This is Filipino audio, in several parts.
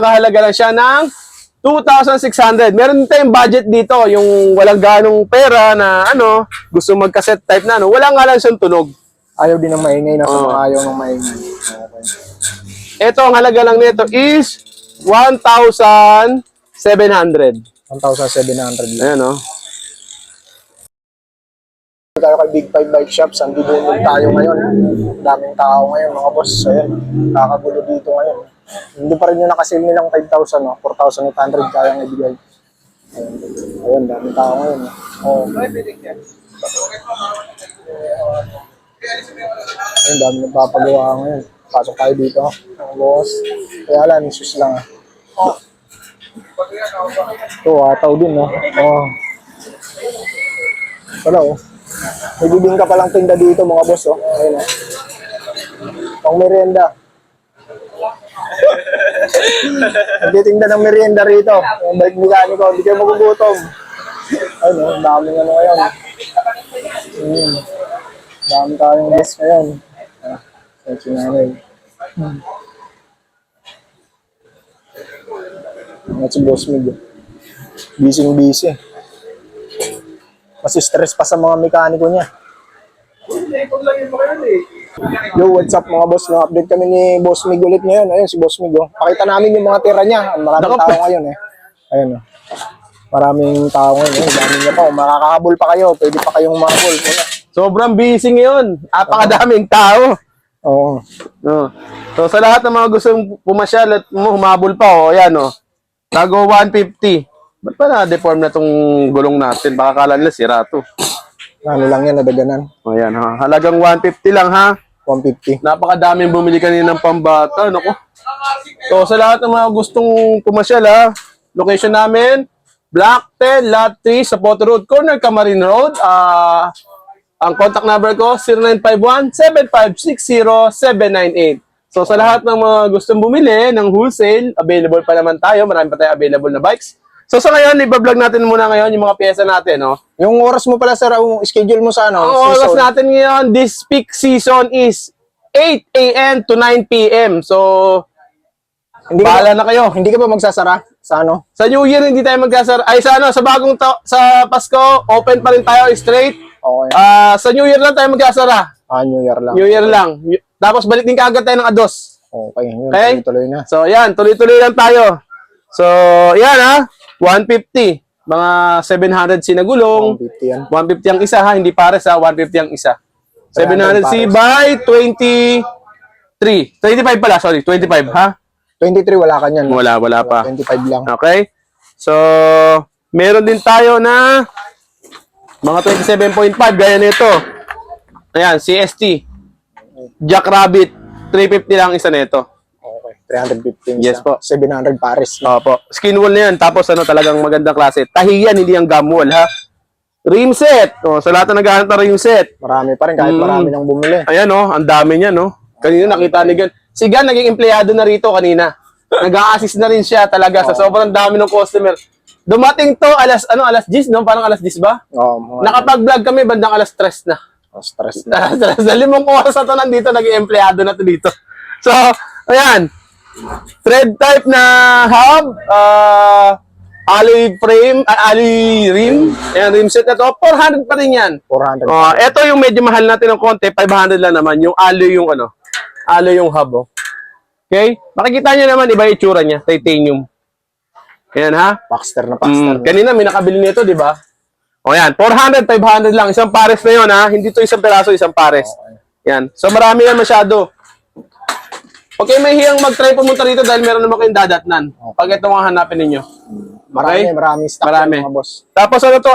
Kahalaga lang siya ng 2,600. Meron tayong budget dito, yung walang ganong pera na ano, gusto magka-set type na ano, wala nga lang siyang tunog. Ayaw din ng maingay na sa mga ayaw ng maingay. Okay. Ito, ang halaga lang nito is 1,700. 1,700 lang. Ayan, oh. Tayo kay Big Five Bike Shops, ang dudulog tayo ngayon. Daming tao ngayon, mga boss. Ayan, kakagulo dito ngayon. Hindi pa rin yung nakasil nilang 5,000, no? 4,800 kayang ibigay. Ayun, daming tao ngayon. Oh. Ayun, dami nagpapagawa ngayon. Pasok tayo dito, mga boss. Kaya lang, isus lang. Ito, ataw din, no? Oh. Wala, oh. May bibingka palang tinda dito, mga boss, oh. Ayun, oh. Pang merienda. Nagtitinda ng merienda rito. Yung bike mekaniko, hindi kayo magugutom. Ayun, oh. Daming ano ngayon. Dami tayong guest ngayon. Thank you, nanay. At si Boss Mig. Busy. Mas stress pa sa mga mekaniko niya. Yo, what's up mga boss? No, update kami ni Boss Mig ulit ngayon. Ayun si Boss Mig. Oh. Pakita namin yung mga tira niya. Maraming tao ngayon eh. Ayun oh. Maraming tao ngayon. Ayun, dami niya pa. Makakahabol pa kayo. Pwede pa kayong mahabol. Sobrang busy ngayon. Apakadaming tao. Oo. No. So sa lahat ng mga gustong pumasyal at humabol pa, oh, ayan, oh. Tago 150. Ba't pa na-deform na tong gulong natin? Baka kala nila sira to. Ano lang yan, nadaganan. O yan, ha. Halagang 150 lang, ha. 150. Napakadaming bumili kanina ng pambata. Naku. So sa lahat ng mga gustong pumasyal, ha. Location namin, Block 10, Lot 3, sa Potter Road, Corner Camarin Road. Ang contact number ko, 0951-7560-798. So sa lahat ng mga gustong bumili ng wholesale, available pa naman tayo. Marami pa tayo available na bikes. So sa ngayon, iba-vlog natin muna ngayon yung mga pyesa natin, no? Yung oras mo pala, sir, yung schedule mo sa ano? Ang oras natin ngayon, this peak season is 8 a.m. to 9 p.m. So, bahala na kayo. Hindi ka ba magsasara sa ano? Sa New Year, hindi tayo magsasara. Ay, sa ano, sa sa Pasko, open pa rin tayo straight. Okay. Sa New Year lang tayo magsasara. New Year lang. New Year lang. Tapos balik din kaagad tayo ng Ados. Okay, yun. Okay? Tuloy na. So, yan. Tuloy-tuloy lang tayo. So, yan ha. 150. Mga 700 sinagulong. 150 yan. 150 ang isa ha. Hindi pares ha. 150 ang isa. 700C by 23. 25 pala. Sorry. 25 ha. 23 wala ka niyan. Wala pa. 25 lang. Okay. So, meron din tayo na mga 27.5. Gaya nito. Ayan. CST. Jackrabbit. 350 lang isa nito. Okay. 315. Yes po. 700 pares. Opo. Skin wool na yan. Tapos ano, talagang magandang klase. Tahiyan, hindi yung gum wool, ha? Rim set. O, sa lahat na naghahanap ng rim set. Marami pa rin, kahit marami nang bumili. Ayan, oh. Ang dami niya, no? Kanina nakita ni Gan. Si Gan, naging empleyado na rito kanina. Nag-a-assist na rin siya talaga sa sobrang dami ng customer. Dumating to alas 10, no? Parang alas 10 ba? Oo. Nakapag-vlog kami bandang alas 3 na. Stress na. Sa 5 oras na to nandito, naging empleyado na to dito. So, ayan. Thread type na hub, alloy frame, alloy rim. Ayan, rim set na to. 400 pa rin yan. 400. Ito yung medyo mahal natin ng konti, 500 lang naman. Yung alloy yung ano, alloy yung hub. Oh. Okay? Makikita nyo naman, iba yung itsura niya, titanium. Ayan ha. Baxter na Baxter. Kanina may nakabili nito, di ba? O yan, 400, 500 lang. Isang pares na yun ha. Hindi to isang peraso, isang pares. Okay. Yan. So marami yan masyado. Okay, may hiyang mag-try pumunta rito dahil meron naman kayong dadatnan. Pag ito ang hanapin ninyo. Marami stock Marami. yan, mga boss. Tapos ano to,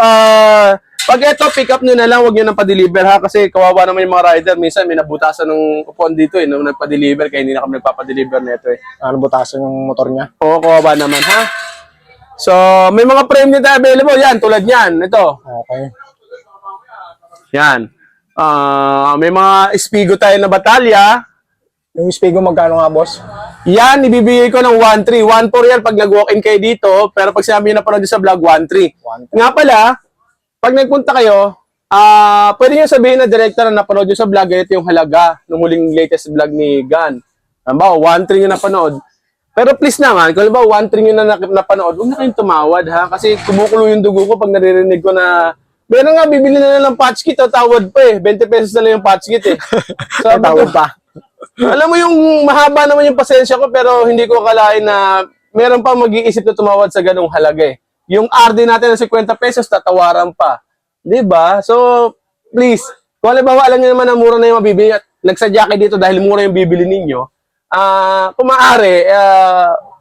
pag ito, pick up nyo na lang, huwag nyo nang pa-deliver ha. Kasi kawawa naman yung mga rider. Minsan may nabutasan ng upuan dito nung nagpa-deliver. Kaya hindi na kami nagpapa-deliver nito Ano butasan yung motor niya? Oo, kawawa naman ha. So, may mga frame nito available. Yan, tulad yan. Ito. Okay. Yan. May mga Spigo tayo na batalya. Yung Spigo magkano nga, boss? Yan, ibibigay ko ng 1.3. 1.4 yan pag nag-walk-in kayo dito. Pero pag sinabi nyo na panood sa vlog, 1.3. Nga pala, pag nagpunta kayo, pwede nyo sabihin na director na napanood nyo sa vlog, ito yung halaga ng huling latest vlog ni Gan. Halimbawa, 1.3 nyo napanood. Pero please naman, kung ba 1-3 nyo na napanood, huwag na kayong tumawad ha. Kasi kumukulo yung dugo ko pag naririnig ko na meron nga, bibili na lang patch kit, tawad pa eh. 20 pesos na lang yung patch kit eh. Ay, tawad pa. Alam mo yung mahaba naman yung pasensya ko pero hindi ko akalain na meron pa mag-iisip na tumawad sa ganung halaga eh. Yung RD natin ng 50 pesos, tatawaran pa. 'Di ba? So, please, kung halimbawa alam niyo naman na mura na yung mabibili at nagsadya kayo dito dahil mura yung bibili ninyo, kung maaari,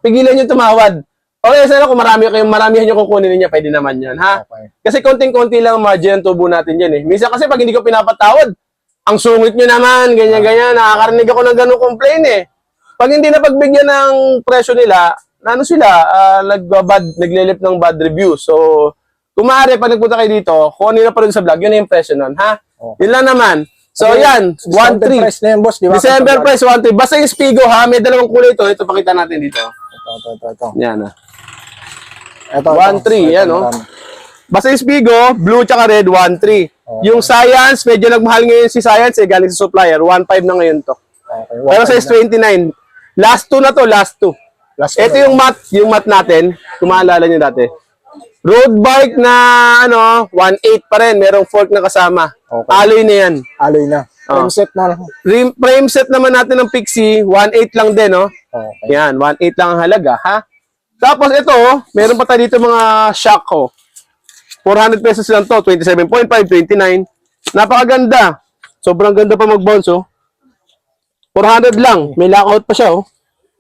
pigilan niyo tumawad. Okay, sana kung maramihan niyo kukunin niya, pwede naman 'yan, ha? Okay. Kasi konting-konti lang ang margin ng tubo natin diyan eh. Minsan kasi pag hindi ko pinapatawad, ang sungit nyo naman, ganyan-ganyan. Nakakarinig ako ng ganung complain eh. Pag hindi na pagbigyan ng presyo nila, ano sila, naglilip ng bad review. So, kung maaari, pag nagpunta kayo dito, kung ano na pa rin sa vlog, yun na yung presyo nun, ha? Okay. Yun lang naman. So, Okay. yan, Discounted 1-3. price na yun, boss, di ba? December price, 1-3. Basta yung Spigo, ha? May dalawang kulay ito. Ito, pakita natin dito. Ito. Yan, ha? Ito. 1-3, yan, oh. Basta yung Spigo, blue tsaka red, 1-3. Yung Science, medyo nagmahal ngayon si Science eh, galing sa supplier. 1.5 na ngayon to. Okay. Pero sa 29. Last 2 na to, last 2. Ito yung mat natin, kung maalala nyo dati. Road bike na, 1.8 pa rin. Merong fork na kasama. Okay. Alloy na yan. Alloy na. Oh. Frame set na. Frame set naman natin ng Pixie, 1.8 lang din, no? Okay. Yan, 1.8 lang ang halaga, ha? Tapos ito, meron pa tayo dito mga shock, oh. 400 pesos lang to, 27.5, 29. Napakaganda. Sobrang ganda pa mag-bounce, oh. 400 lang. May lockout pa siya, oh.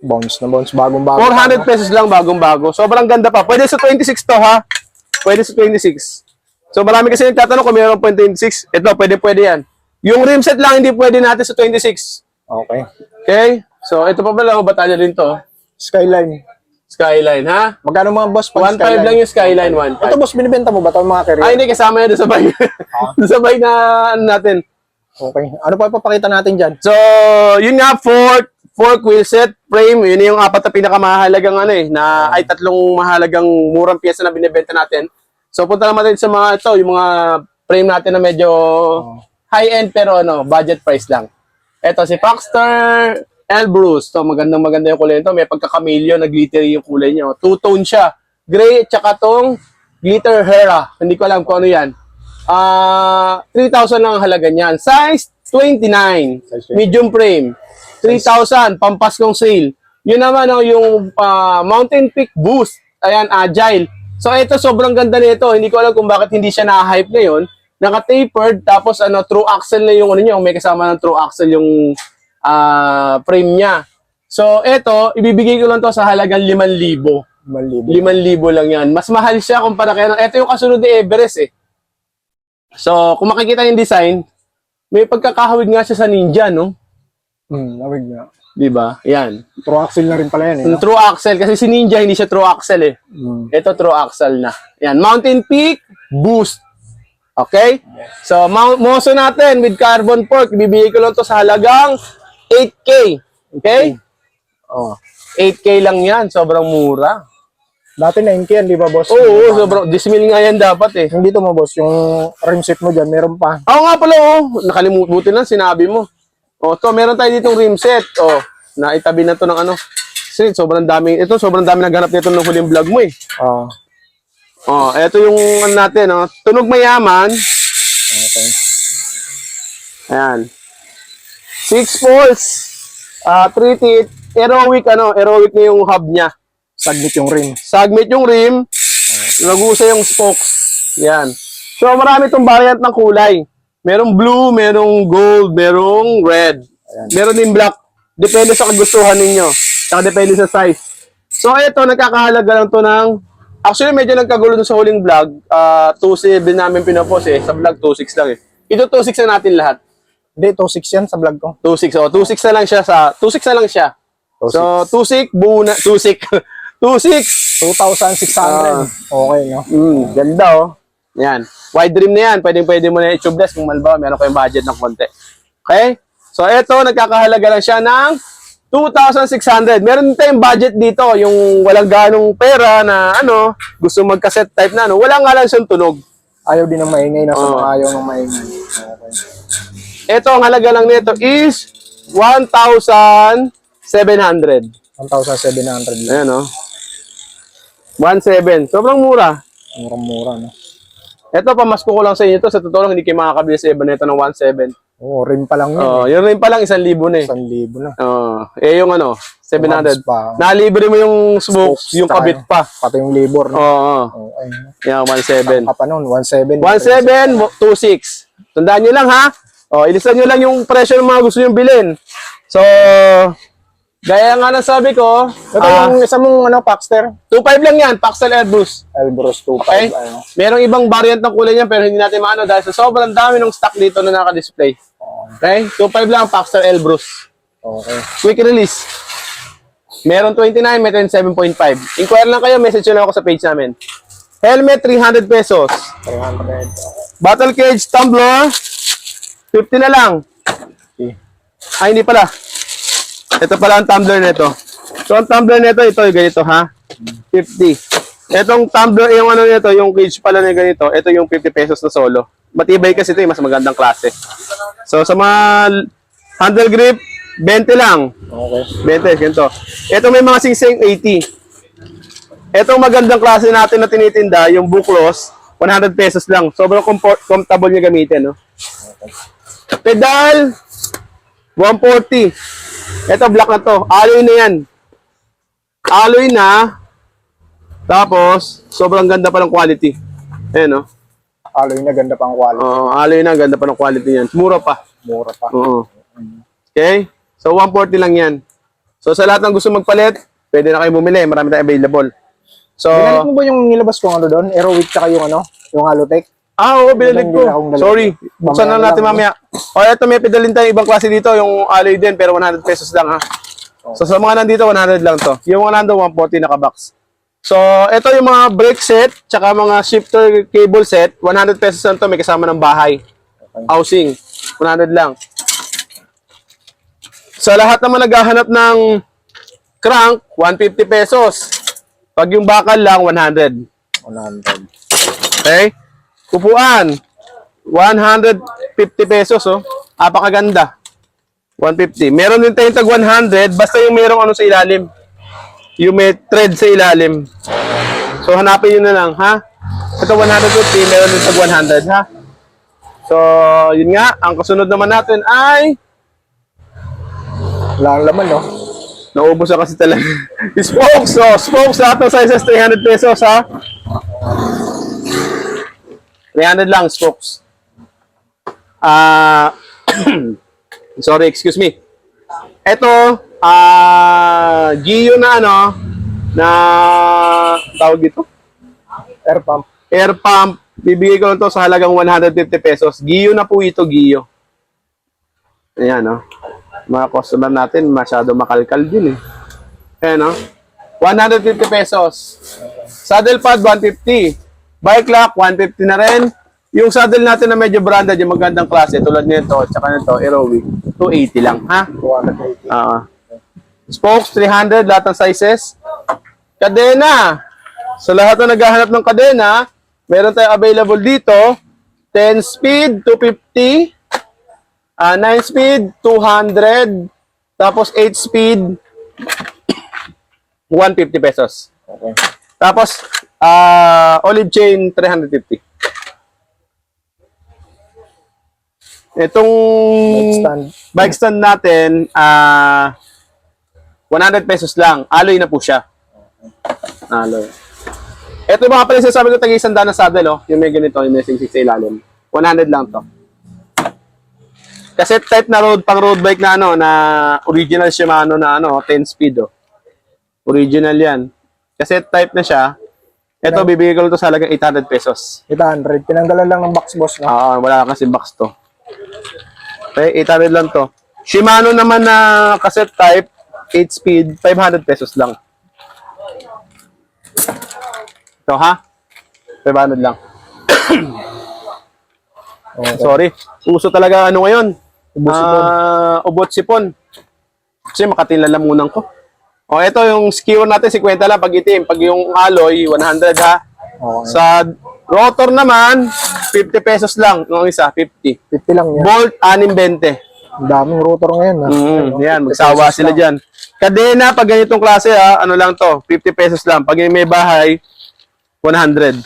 Bounce na bounce. Bagong-bago. 400 pesos lang, bagong-bago. Sobrang ganda pa. Pwede sa 26 to, ha? Pwede sa 26. So, marami kasi nagtatanong kung mayroon pa 26. Ito, pwede yan. Yung rim set lang, hindi pwede natin sa 26. Okay. Okay? So, ito pa pala, batalya rin to. Skyline. Skyline, ha? Magkano mga boss? 1.5 lang yung Skyline, 1.5. Ito boss, binibenta mo ba ito mga career? Ay, hindi, kasama yan doon sa bike. Doon sa bike na natin. Okay. Ano pa ipapakita natin dyan? So, yun nga, fork wheel set, frame, yun yung apat na pinakamahalagang tatlong mahalagang murang pyesa na binibenta natin. So, punta naman tayo sa mga ito, yung mga frame natin na medyo high-end pero budget price lang. Ito, si Foxter Elbrus. So, maganda yung kulay nito. May pagka-chameleon na glittery yung kulay niya. Two-tone siya. Gray at saka tong glitter Hera. Hindi ko alam kung ano yan. 3,000 lang ang halaga niyan. Size 29. Medium frame. 3,000. Pampaskong sale. Yun naman yung Mountain Peak Boost. Ayan, agile. So, ito sobrang ganda nito. Hindi ko alam kung bakit hindi siya na-hype ngayon. Naka-tapered. Tapos, true axle na yung may kasama ng true axle yung frame niya. So, ito, ibibigay ko lang to sa halagang 5,000. 5,000 lang yan. Mas mahal siya kumpara kaya ito yung kasunod ni Everest eh. So, kung makikita yung design, may pagkakahawig nga siya sa Ninja, no? Nawig nga. Diba? Yan. True axle na rin pala yan eh. No? True axle. Kasi si Ninja, hindi siya true axle eh. Ito true axle na. Yan. Mountain Peak Boost. Okay? So, Moso natin with carbon fork. Ibibigay ko lang to sa halagang 8K. Okay? Oh, 8K lang yan. Sobrang mura. Dati 9K yan, di ba boss? Oo, sobrang. Dismil nga yan dapat eh. Yung dito mo boss, yung rim set mo dyan, meron pa. Oo nga pala, nakalimutin lang, sinabi mo. Meron tayo ditong rim set. Naitabi na to ng sobrang dami. Ito, sobrang dami naghanap nito ng huling vlog mo eh. Ito yung natin, tunog mayaman. Okay. Ayan. 6 volts. 3 teeth. Aerowick na yung hub niya. Saglit yung rim. Sagmit yung rim. Nagusa yung spokes. Yan. So, marami itong variant ng kulay. Merong blue, merong gold, merong red. Ayan. Meron din black. Depende sa kagustuhan ninyo. Saka depende sa size. So, ito, nagkakahalaga lang to ng... Actually, medyo nagkagulo sa huling vlog. 2.7 namin pinapost eh. Sa vlog, 2.6 lang eh. Ito, 2.6 na natin lahat. Hindi, 2.6 yan sa vlog ko. 2.6. 2.6 na lang siya sa... 2.6 na lang siya. 2.6. So, 2.6, buo na... 2.6. 2.6. 2,600. Okay, no? Ganda, Yan. Wide rim na yan. Pwede mo na i-tubeless kung malba, meron kayong budget ng konti. Okay? So, ito, nagkakahalaga lang siya ng 2,600. Meron tayong budget dito, yung walang ganong pera na, gusto magka-set type na, Wala nga lang siyang tunog. Ayaw din ng maingay. Nasa mga ayaw ng maingay. Okay. Ito, ang halaga lang nito is 1,700. 1,700 lang. Ayan, oh. 1.7. Sobrang mura. Murang-mura, no? Ito, pamasko ko lang sa inyo to. Sa totoo lang, hindi kayo makakabili sa iba nito ng 1.7. Oo, rim pa lang yun. Oh, yun rin pa lang, 1,000 na eh. 1,000 na. Yung ano, 700. Hubs pa. Nalibre mo yung spokes, yung tsaka kabit pa. Pati yung labor, no? Oo. Oo, ayun. Yan, 1.7. Kapa nun, 1,700. 1.726. Tandaan nyo lang ha. Ilisan nyo lang yung presyo ng mga gusto nyo bilhin. So, gaya nga ng sabi ko, Ito yung isa mong ano, Paxter. 2.5 lang yan, Paxel Airbus. Elbrus 2.5. Okay? Ano. Merong ibang variant ng kulay niyan pero hindi natin maano dahil sa sobrang dami ng stock dito na naka-display. Okay? 2.5 lang, Paxel Elbrus. Okay. Quick release. Meron 29, may 7.5. Inquire lang kayo, message nyo lang ako sa page namin. Helmet, 300 pesos. 300. Battle cage, tumbler, 50 na lang. Okay. Ay, hindi pala. Ito pala ang tumbler nito. So, ang tumbler nito, ito yung ganito, ha? 50. Etong tumbler, yung ano nito, yung cage pala na ganito, ito yung 50 pesos na solo. Matibay kasi ito, mas magandang klase. So, sa mga handle grip, 20 lang. Okay. 20, ganito. Ito may mga singsing 80. Etong magandang klase natin na tinitinda, yung Buclos, 100 pesos lang. Sobrang comfortable niya gamitin, no? Pedal, 140. Ito, black na to. Alloy na yan. Alloy na. Tapos, sobrang ganda pa ng quality. Ayan, no? Alloy na, ganda pang quality. Alloy na, ganda pa ng quality yan. Mura pa. Mura pa. Oo. Okay? So, 140 lang yan. So, sa lahat ng gusto magpalit, pwede na kayo bumili. Marami tayong available. So, Binalik mo ba yung nilabas kong ano doon? Aerowick tsaka yung ano? Yung Halotech? oo, binilig Hindi ko. na akong dalawa. Sorry. Buksan na Mamaya natin lang, mamaya. Eto, may pedalin tayo ibang klase dito. Yung alloy din, pero 100 pesos lang, ha? So, sa mga nandito, 100 lang to. Yung mga nando, 140 naka-box. So, ito yung mga brake set, tsaka mga shifter cable set. 100 pesos lang to, may kasama ng bahay. Housing. 100 lang. Sa lahat naman naghahanap ng crank, 150 pesos. Pag yung bakal lang, 100. 100. Okay? Upuan, 150 pesos, oh. Apakaganda. 150. Meron din tayong tag 100, basta yung merong ano sa ilalim. Yung may thread sa ilalim. So, hanapin nyo na lang, ha? Ito 150, meron din tag 100, ha? So, yun nga. Ang kasunod naman natin ay Wala ang laman, no? naubos na kasi talaga. Spokes, oh. Spokes, lahat ng sizes, 300 pesos, ha? 300 lang, spokes. Sorry, excuse me. Ito, Gio na ano, na tawag dito? Air pump. Air pump. Bibigay ko lang to sa halagang 150 pesos. Gio na po ito, Gio. Ayan, no? Mga customer natin, masyado makalkal din, eh. Ayan, no? 150 pesos. Saddle pad, 150. Bike lock, 150 na rin. Yung saddle natin na medyo branded, yung magandang klase, tulad nito, tsaka nito, Aerowick, 280 lang, ha? 280. Spokes, 300, lahat ng sizes. Kadena. Sa lahat na naghahanap ng kadena, meron tayong available dito, 10 speed, 250, 9 speed, 200, tapos 8 speed, 150 pesos. Okay. Tapos, olive chain, 350. Itong bike stand natin, 100 pesos lang. Alloy na po siya. Alloy. Ito yung mga pala sabi ko, tag-isang daan na saddle, oh. Yung may ganito, yung may singsik sa ilalim. 100 lang to. Cassette type na pang road bike na ano, na original Shimano na ano, 10 speed, oh. Original yan. Cassette type na siya. Ito, bibigay ko lang to sa halagang 800 pesos. 800. Pinanggalan lang ng box, boss, no? Wala kasi box to. Okay, 800 lang to. Shimano naman na cassette type, 8 speed, 500 pesos lang. Ito, ha? 500 lang. Okay. Sorry. Uso talaga ano ngayon? Ubot-sipon. Ubot-sipon. Kasi Makati lalamunan ko. O, ito yung skewer natin, 50 lang pag itim. Pag yung alloy, 100, ha? Okay. Sa rotor naman, 50 pesos lang. Yung isa, 50. 50 lang yan. Bolt, 6.20. Ang daming rotor ngayon. Ha? Yan, magsawa sila dyan. Kadena, pag ganitong klase ano lang to, 50 pesos lang. Pag may bahay, 100.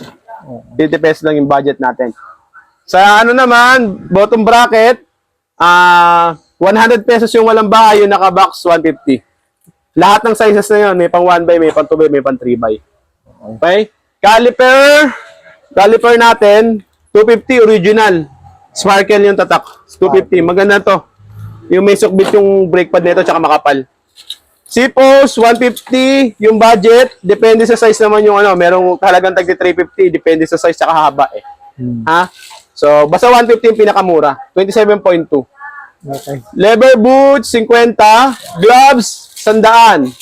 50 pesos lang yung budget natin. Sa ano naman, bottom bracket, 100 pesos yung walang bahay, yung naka-box, 150. Lahat ng sizes na yun, may pang 1x, may pang 2x, may pang 3x. Okay? Caliper natin, 250 original. Sparkle yung tatak. 250. Maganda to. Yung may sukbit yung brake pad nito, tsaka makapal. C-post, 150 yung budget. Depende sa size naman yung merong halagang tagdi 350. Depende sa size tsaka haba eh. Ha? So, basta 150 yung pinakamura. 27.2. Okay. Leather boots, 50. Gloves, 100.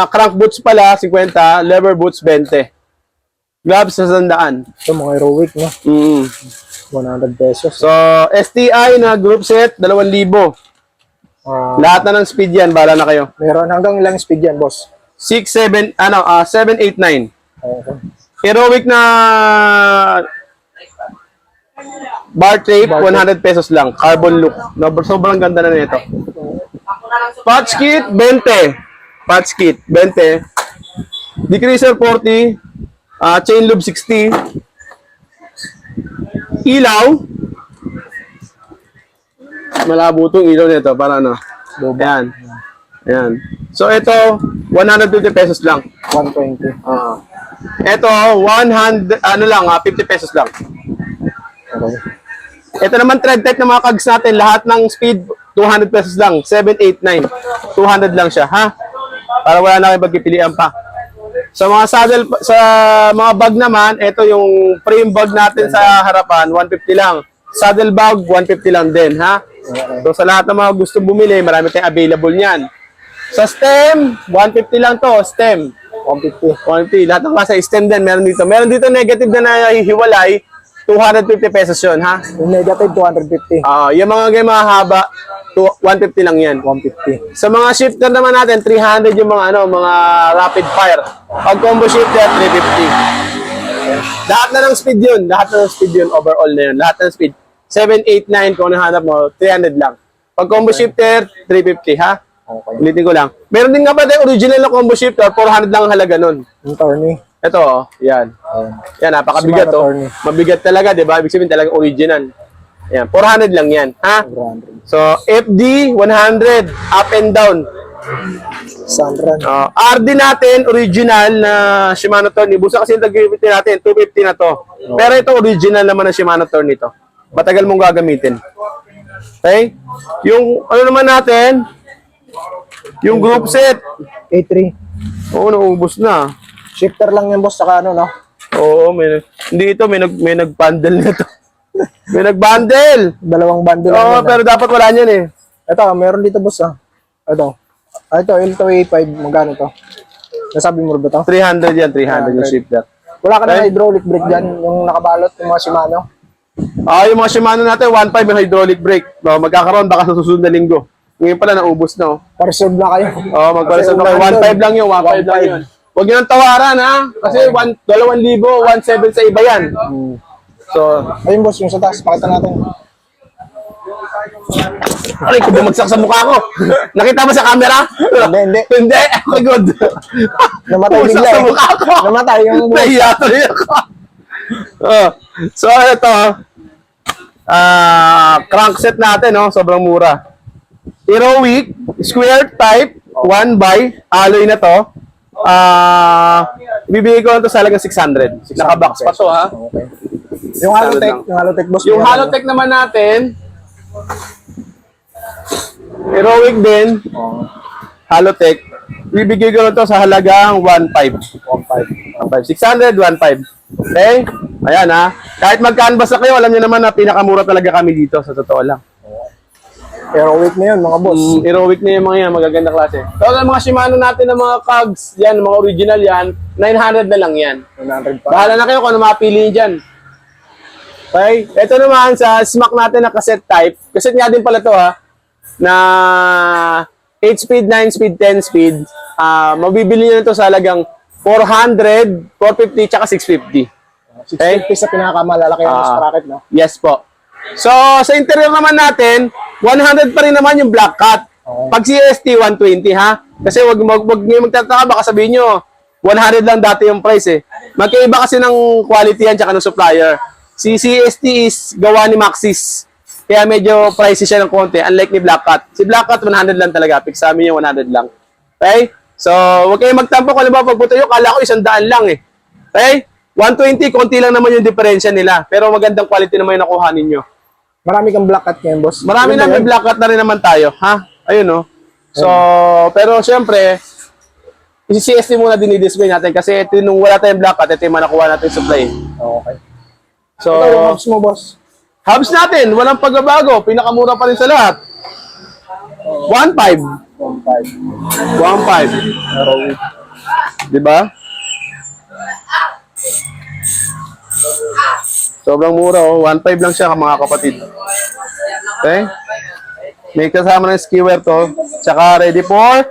Crank boots pala, 50. Leather boots, 20. Gloves, 100. Ito mga Heroic, no? 100 pesos. So, STI na group set, 2,000. Lahat na ng speed yan, bala na kayo. Meron hanggang ilang speed yan, boss? 7, 8, 9. Okay. Heroic na bar tape, 100 pesos lang. Carbon look. Sobrang ganda na nito. Patch kit, 20. Patch kit, 20. Decreaser, 40. Chain lube, 60. Ilaw. Malabo itong ilaw nito. Para Ayan. Ayan. So, ito, 150 pesos lang. 120. Ito, 50 pesos lang. Okay. Ito naman, thread type ng mga cogs natin. Lahat ng speed, 200 pesos lang. 7, 8, 9. 200 lang siya, ha? Para wala na kayo pagpipilian pa. Sa mga saddle, sa mga bag naman, ito yung frame bag natin sa harapan, 150 lang. Saddle bag, 150 lang din, ha? So, sa lahat ng mga gusto bumili, marami tayong available niyan. Sa stem, 150 lang to, stem. 150. 150. Lahat ng klase stem din, meron dito. Meron dito negative na nahihiwalay, 250 pesos yun, ha? Yung negative, 250. Yung mga mahaba, 150 lang yan. 150. Sa mga shifter naman natin, 300 yung mga mga rapid fire. Pag combo shifter, 350. Lahat na ng speed yun. Lahat na ng speed yun. Overall na yun. Lahat ng speed. 7, 8, 9, kung nahanap mo, 300 lang. Pag combo shifter, 350, ha? Okay. Ulitin ko lang. Meron din nga ba tayo original na combo shifter, 400 lang ang halaga nun. Yung Tony. Ito, yan. Yan, napakabigat, Shimano oh. Tony. Mabigat talaga, di ba? Ibig sabihin talaga original. Yan, 400 lang yan, ha? 400. So, FD, 100, up and down. Sandran. RD natin, original na Shimano Tony. Busa kasi yung tag-50 natin, 250 na to. Pero ito, original naman na Shimano Tony ito. Matagal mong gagamitin. Okay? Yung, ano naman natin, yung group set. A3. Oo, naubos na. Shifter lang yan, boss, saka no? Oo, hindi ito, may nag-bundle nito. May nag-bundle. Dalawang bundle lang Oo, yan. pero dapat wala niyan eh. Ito, meron dito, boss, Ito. Ito, L2A5, magkano to? Nasabi mo ba to? 300 yan, 300 yung shifter. Wala ka na hydraulic brake dyan, yung nakabalot, yung mga Shimano. Yung mga Shimano natin, 1.5 yung hydraulic brake. Magkakaroon baka sa susunod na linggo. Ngayon pala, naubos na. Pa-reserve na kayo. Magpa-reserve na kayo. 1.5 lang yun, 1.5 lang yun. Huwag nyo nang tawaran, ha? Kasi 2,000, 1,700 sa iba yan. So, ayun, boss, yung sa taas, pakita natin. aray ko, bumagsak sa mukha ko. Nakita mo sa camera? Hindi. Hindi, oh my God. Namatay Bumagsak bigla sa eh. mukha ko. Namatay yung boss. Nahiya tuloy ako. So, ito. Crankset natin, no? Sobrang mura. Heroic, square type, 1x, alloy na to. Ibibigay ko lang to sa halagang 600. Naka-box pa to, ha? Okay. Yung Halotech, boss. Yung Halotech naman natin, Heroic din, Halotech, ibibigay ko lang to sa halagang 1.5. 600, 1.5. Okay? Ayan, ha? Kahit mag-canvas na kayo, alam nyo naman na pinakamura talaga kami dito, sa totoo lang. Heroic na yun, mga boss. Heroic na yung mga yan, magaganda klase. So, ang mga Shimano natin ng mga cogs, yan, mga original yan, 900 na lang yan. 100 pa. Bahala na kayo kung ano mapili dyan. Okay? Ito naman sa smack natin na cassette type. Cassette nga din pala to, ha, na 8 speed, 9 speed, 10 speed. Mabibili nyo na to sa halagang 400, 450, tsaka 650. 650 sa pinakamalalaki ng sprocket, no? Yes po. So, sa interior naman natin, 100 pa rin naman yung black cut. Pag CST, 120 ha. Kasi wag ngayon magtataka, baka sabihin nyo, 100 lang dati yung price eh. Magkaiba kasi ng quality yan tsaka ng supplier. Si CST is gawa ni Maxis. Kaya medyo pricey siya ng konti, unlike ni Black Cat. Si Black Cat, 100 lang talaga. Fix sa amin yung 100 lang. Okay? So, huwag kayong magtampo. Kung ba pagpunta nyo, kala ko 100 lang eh. Okay? 120, konti lang naman yung diferensya nila. Pero magandang quality naman yung nakuha ninyo. Marami kang black cat ngayon, boss. Marami na, may Black Cat na rin naman tayo. Ha? Ayun no? So, pero syempre, i-CST muna dinidisplay natin kasi ito nung wala tayong Black Cat, ito yung manakuha natin supply. Okay. So, Ito yung hubs mo, boss. hubs natin, walang pagbabago. Pinakamura pa rin sa lahat. 1.5. 1.5. Diba? Sobrang mura oh. 1.5 lang siya mga kapatid. Okay? May kasama ng skewer to. Tsaka ready for,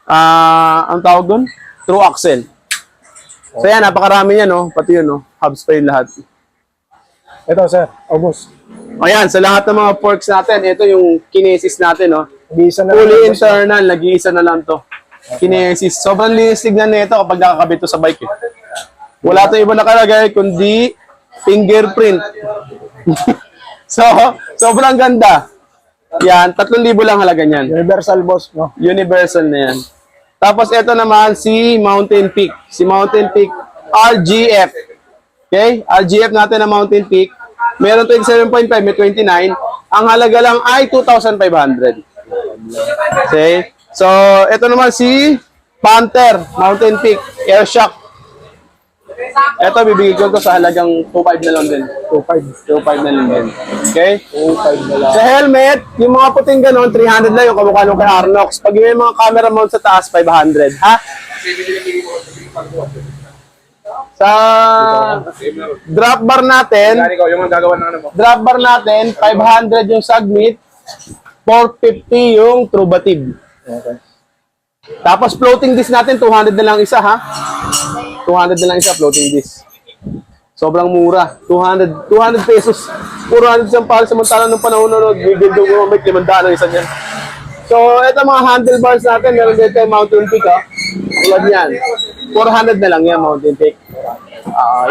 ang tawag dun? True axle. So yan, napakarami yan no. Pati yun no. Hubs pa yung lahat. Ito, sir. O, boss. Ayan, sa lahat ng mga forks natin, ito yung kinesis natin no. Nag-iisa na Fully lang, boss. internal, nag-iisa na lang to. Kinesis. Sobrang linis tignan nito kapag nakakabit to sa bike eh. Wala to iba nakalagay kundi fingerprint. So, sobrang ganda. Yan, 3,000 lang halaga niyan. Universal, boss, no? Universal na yan. Tapos ito naman si Mountain Peak. Si Mountain Peak RGF. Okay? RGF natin na Mountain Peak. Meron 27.5, may 29. Ang halaga lang ay 2,500. Okay? So, ito naman si Panther Mountain Peak Airshock. Ito, bibigay ko to sa halagang 2,500 na lang din. 2,500 na lang din. Okay? 2,500 na lang. Sa helmet, yung mga puting ganon, 300 lang yung kamukha nung kay Arnox. Pag yung mga camera mount sa taas, 500. Ha? Sa drop bar natin, drop bar natin, 500 yung submit, 450 yung trubative. Okay. Tapos floating disc natin, 200 na lang isa ha. 200 na lang isa floating disc. Sobrang mura. 200 pesos. Puro 100 isang pala samantala nung panahon na bibigil ko may 500 ang isa niyan. So, ito mga handlebars natin, meron dito yung Mountain Peak ha. Tulad yan. 400 na lang yan, Mountain Peak.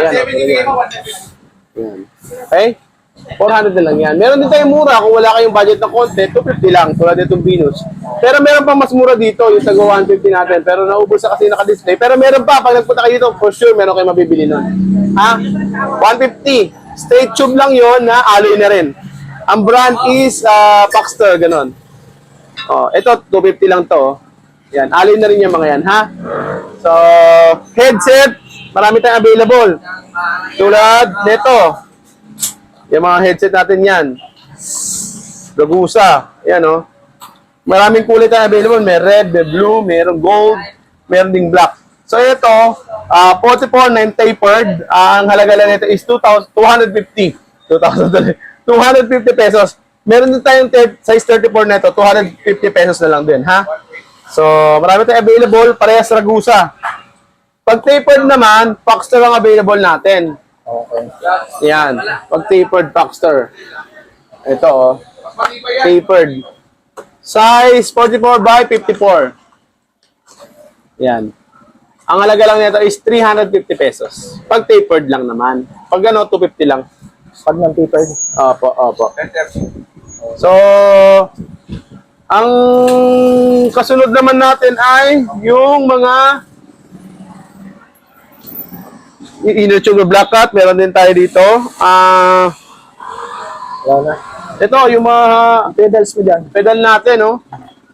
Yan. Yan. Okay? 400 na lang yan. Meron din tayong mura kung wala kayong budget na konti, 250 lang, tulad itong Venus. Pero meron pa mas mura dito, yung sa Go 150 natin. Pero naubos na kasi naka-display. Pero meron pa, pag nagpunta kayo dito, for sure, meron kayong mabibili nun. Ha? 150. Straight tube lang yon na alloy na rin. Ang brand is Paxter, ganon. Oh, ito, 250 lang to. Yan, alloy na rin yung mga yan, ha? So, headset, marami tayong available. Tulad nito. Yung mga headset natin yan. Ragusa. Yan, oh. Maraming kulay tayo available. May red, may blue, mayroong gold, mayroong ding black. So, ito, 44 9 tapered. Ang halaga lang nito is 250 pesos. Meron din tayong size 34 na ito. 250 pesos na lang din, ha? So, marami tayong available. Parehas Ragusa. Pag tapered naman, Paxter ang available natin. Okay. Yan. Pag tapered Paxter. Ito, oh. Tapered. Size 44 by 54. Yan. Ang halaga lang nito is 350 pesos. Pag tapered lang naman. Pag ano, 250 lang. Pag non-tapered. Opo, opo. So, ang kasunod naman natin ay yung mga yung inner tube black cat, meron din tayo dito. Wala na. Ito, yung mga Pedals mo dyan. pedal natin, no?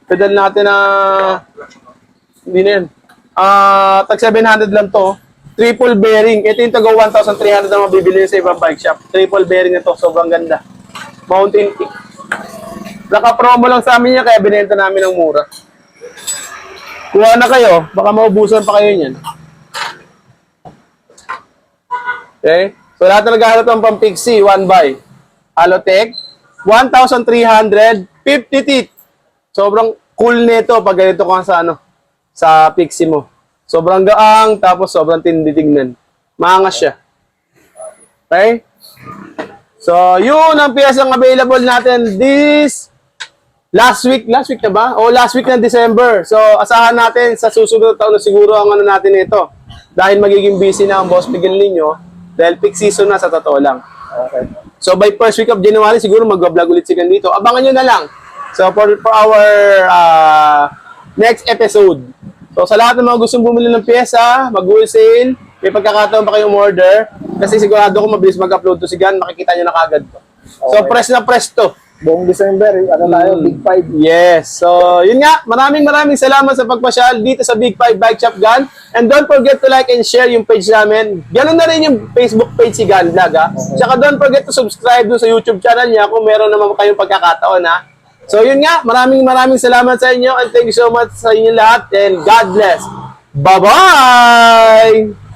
Pedal natin na hindi na yan. Tag 700 lang to. Triple bearing. Ito yung tago 1,300 na mabibili sa ibang bike shop. Triple bearing ito. Sobrang ganda. Mountain Peak. Naka-promo lang sa amin yan, kaya binenta namin ng mura. Kuha na kayo. Baka maubusan pa kayo niyan. Okay? So, lahat na naghahanap ng pang-Pixie, 1 by Halotech, 1,350 teeth. Sobrang cool nito pag ganito ka sa sa Pixie mo. Sobrang gaang, tapos sobrang tindi tignan. Maangas siya. Okay? So, yun ang piyesang available natin this last week na ba? O last week ng December. So, asahan natin sa susunod na taon na siguro ang ano natin ito. Dahil magiging busy na ang Boss Miguel ninyo. Dahil peak season na sa totoo lang. Okay. So, by first week of January, siguro mag-vlog ulit si Gan dito. Abangan nyo na lang. So, for our next episode. So, sa lahat ng mga gustong bumili ng pyesa, mag-wholesale, may pagkakataon pa kayong order. Kasi sigurado ko mabilis mag-upload to si Gan, makikita nyo na kagad to. So, Okay. press na press to. Buong December, ano tayo, Big 5. Yes. So, yun nga. Maraming salamat sa pagpasyal dito sa Big 5 Bike Shop Gan. And don't forget to like and share yung page namin. Ganun na rin yung Facebook page si Gan Vlog, ha. Tsaka don't forget to subscribe dun sa YouTube channel niya kung meron naman kayong pagkakataon, ha. So, yun nga. Maraming salamat sa inyo and thank you so much sa inyo lahat and God bless. Bye-bye!